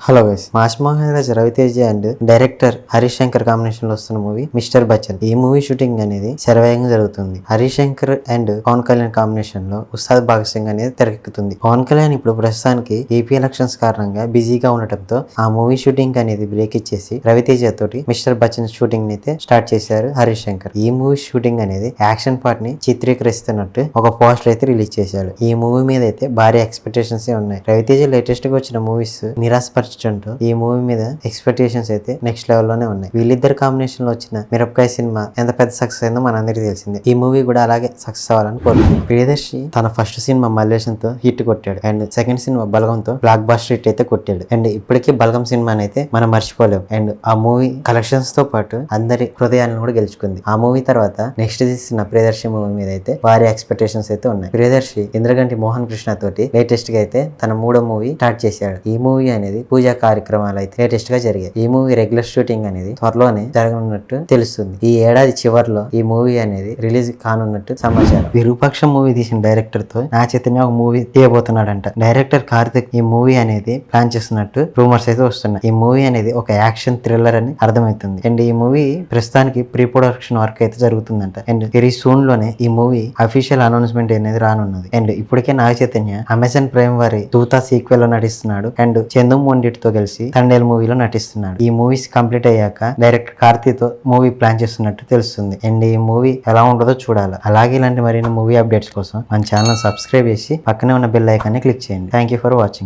Hello guys, mass Maharaj Ravi Teja and director Harish Shankar combination లో వస్తున్న movie mister Bachchan. ఈ మూవీ షూటింగ్ అనేది శరవేగంగా జరుగుతుంది. హరీష్ శంకర్ అండ్ పవన్ కళ్యాణ్ కాంబినేషన్ లో ఉస్తాద్ భగత్ సింగ్ అనేది తెరకెక్కుతుంది. పవన్ కళ్యాణ్ ఇప్పుడు ప్రస్తుతానికి ఏపీ ఎలక్షన్స్ కారణంగా బిజీగా ఉండటంతో ఆ మూవీ షూటింగ్ అనేది బ్రేక్ ఇచ్చేసి రవితేజ తోటి మిస్టర్ బచ్చన్ షూటింగ్ అయితే స్టార్ట్ చేశారు హరీష్ శంకర్. ఈ మూవీ షూటింగ్ అనేది యాక్షన్ పార్ట్ ని చిత్రీకరిస్తున్నట్టు ఒక పోస్టర్ అయితే రిలీజ్ చేశాడు. ఈ మూవీ మీద అయితే భారీ ఎక్స్పెక్టేషన్స్ ఉన్నాయి. రవితేజ లేటెస్ట్ గా వచ్చిన మూవీస్ నిరాశపరిచంటూ ఈ మూవీ మీద ఎక్స్పెక్టేషన్స్ అయితే నెక్స్ట్ లెవెల్ లోనే ఉన్నాయి. వీళ్ళిద్దరు కాంబినేషన్ లో వచ్చిన మిరపకాయ సినిమా ఎంత పెద్ద సక్సెస్ అయిందో మనందరికీ తెలిసిందే. ఈ మూవీ కూడా అలాగే సక్సెస్ అవ్వాలని కోరుకుంటున్నాం. ప్రియదర్శి తన ఫస్ట్ సినిమా మల్లేశంతో హిట్ కొట్టాడు అండ్ సెకండ్ సినిమా బలగంతో బ్లాక్ బస్టర్ హిట్ అయితే కొట్టాడు. అండ్ ఇప్పటికీ బలగం సినిమాని అయితే మనం మర్చిపోలేం. అండ్ ఆ మూవీ కలెక్షన్స్ తో పాటు అందరి హృదయాలను కూడా గెలుచుకుంది. ఆ మూవీ తర్వాత నెక్స్ట్ తీసిన ప్రియదర్శి మూవీ మీద అయితే భారీ ఎక్స్పెక్టేషన్స్ అయితే ఉన్నాయి. ప్రియదర్శి ఇంద్రగంటి మోహన్ కృష్ణ తోటి లేటెస్ట్ గా అయితే తన మూడో మూవీ స్టార్ట్ చేశాడు. ఈ మూవీ అనేది పూజా కార్యక్రమాలు అయితే లేటెస్ట్ గా జరిగాయి. ఈ మూవీ రెగ్యులర్ షూటింగ్ అనేది త్వరలోనే జరగనున్నట్టు తెలుస్తుంది. ఈ ఏడాది చివరిలో ఈ మూవీ అనేది రిలీజ్ కానున్నట్టు సమాచారం. విరూపాక్ష మూవీ తీసిన డైరెక్టర్ తో నా చైతన్య ఒక మూవీ తీయబోతున్నాడంట. డైరెక్టర్ కార్తిక్ ఈ మూవీ అనేది ప్లాన్ చేస్తున్నట్టు రూమర్స్ అయితే వస్తున్నాయి. ఈ మూవీ అనేది ఒక యాక్షన్ థ్రిల్లర్ అని అర్థమవుతుంది. అండ్ ఈ మూవీ ప్రస్తుతానికి ప్రీ ప్రొడక్షన్ వర్క్ అయితే జరుగుతుందంట. అండ్ వెరీ సూన్ లోనే ఈ మూవీ అఫీషియల్ అనౌన్స్మెంట్ అనేది రానున్నది. అండ్ ఇప్పటికే నాగ చైతన్య అమెజాన్ ప్రైమ్ వారి దూతా సీక్వెల్ లో నటిస్తున్నాడు. అండ్ చందు మొండితో కలిసి తండేల్ మూవీలో నటిస్తున్నాడు. ఈ మూవీస్ కంప్లీట్ అయ్యాక డైరెక్టర్ కార్తీక్ తో మూవీ ప్లాన్ చేస్తున్నట్టు తెలుస్తుంది. అండ్ ఈ మూవీ ఎలా ఉంటుందో చూడాలి. అలాగే ఇలాంటి మరిన్ని మూవీ అప్డేట్స్ కోసం మన ఛానల్ సబ్స్క్రైబ్ చేసి పక్కనే ఉన్న బెల్ ఐకాన్ని క్లిక్ చేయండి. Thank you for watching.